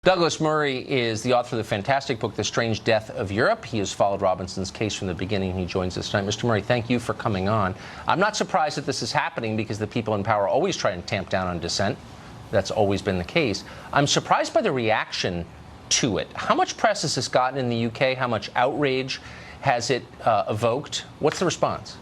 Douglas Murray is the author of the fantastic book, The Strange Death of Europe. He has followed Robinson's case from the beginning. He joins us tonight. Mr. Murray, thank you for coming on. I'm not surprised that this is happening because the people in power always try and tamp down on dissent. That's always been the case. I'm surprised by the reaction to it. How much press has this gotten in the UK? How much outrage has it evoked? What's the response?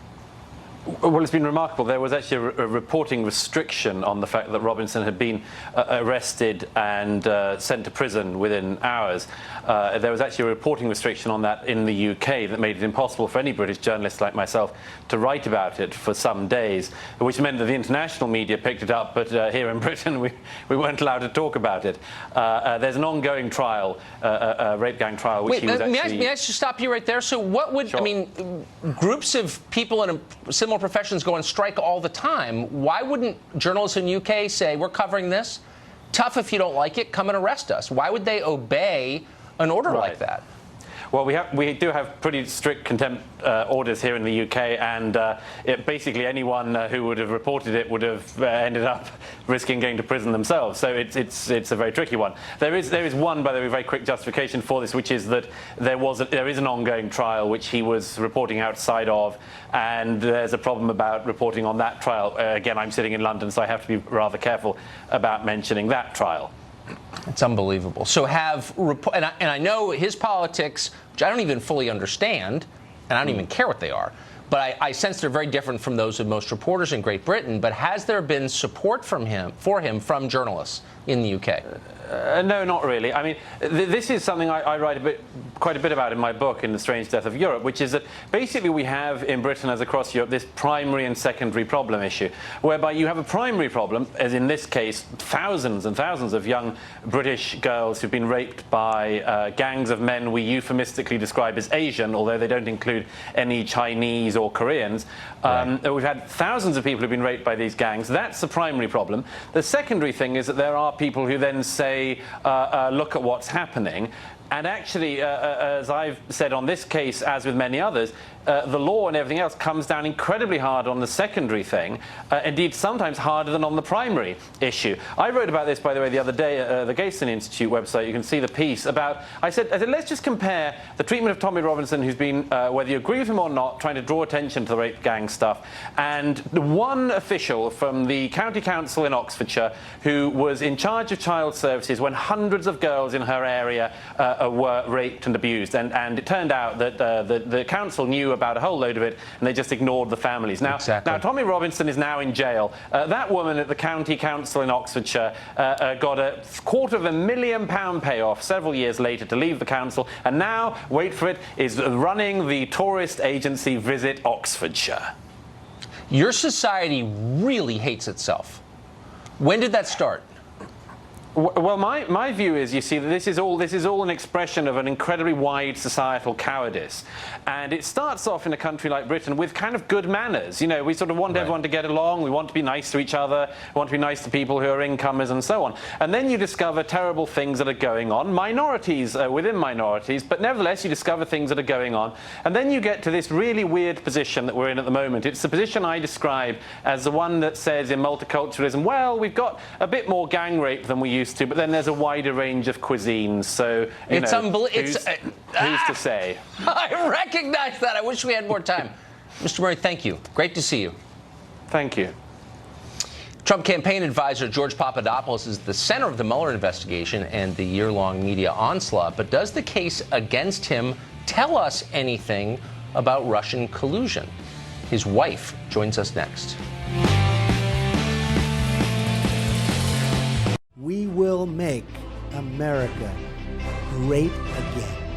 Well, it's been remarkable. There was actually a reporting restriction on the fact that Robinson had been arrested and sent to prison within hours. There was actually a reporting restriction on that in the UK that made it impossible for any British journalist like myself to write about it for some days, which meant that the international media picked it up, but here in Britain we weren't allowed to talk about it. There's an ongoing trial, a rape gang trial, which he was actually... May I just stop you right there? So what would, Sure. I mean, groups of people in a similar professions go on strike all the time. Why wouldn't journalists in the UK say, we're covering this? Tough if you don't like it, come and arrest us. Why would they obey an order like that? Well, we do have pretty strict contempt orders here in the UK, and basically anyone who would have reported it would have ended up risking going to prison themselves. So it's a very tricky one. There is one, by the way, very quick justification for this, which is that there is an ongoing trial which he was reporting outside of, and there's a problem about reporting on that trial. Again, I'm sitting in London, so I have to be rather careful about mentioning that trial. It's unbelievable. So and I know his politics, which I don't even fully understand, and I don't even care what they are, but I sense they're very different from those of most reporters in Great Britain. But has there been support for him from journalists in the UK? No, not really. I mean, this is something I write quite a bit about in my book, in The Strange Death of Europe, which is that basically we have in Britain, as across Europe, this primary and secondary problem issue, whereby you have a primary problem, as in this case, thousands and thousands of young British girls who've been raped by gangs of men we euphemistically describe as Asian, although they don't include any Chinese or Koreans. Right. We've had thousands of people who've been raped by these gangs. That's the primary problem. The secondary thing is that there are people who then say, look at what's happening. And actually, as I've said on this case, as with many others, the law and everything else comes down incredibly hard on the secondary thing, indeed sometimes harder than on the primary issue. I wrote about this, by the way, the other day at the Gayson Institute website. You can see the piece about, I said, let's just compare the treatment of Tommy Robinson, who's been, whether you agree with him or not, trying to draw attention to the rape gang stuff, and one official from the county council in Oxfordshire who was in charge of child services when hundreds of girls in her area were raped and abused, and it turned out that the council knew about a whole load of it, and they just ignored the families. Now, Now Tommy Robinson is now in jail. That woman at the county council in Oxfordshire got a £250,000 payoff several years later to leave the council, and now, wait for it, is running the tourist agency Visit Oxfordshire. Your society really hates itself. When did that start? Well, my view is, you see, that this is all an expression of an incredibly wide societal cowardice, and it starts off in a country like Britain with kind of good manners. You know, we sort of want everyone to get along. We want to be nice to each other. We want to be nice to people who are incomers and so on. And then you discover terrible things that are going on, minorities within minorities, but nevertheless you discover things that are going on. And then you get to this really weird position that we're in at the moment. It's the position I describe as the one that says in multiculturalism, well, we've got a bit more gang rape than we used to, but then there's a wider range of cuisines, so it's unbelievable. Who's to say? I recognize that. I wish we had more time. Mr. Murray, thank you. Great to see you. Thank you. Trump campaign advisor George Papadopoulos is the center of the Mueller investigation and the year-long media onslaught. But does the case against him tell us anything about Russian collusion? His wife joins us next. We will make America great again.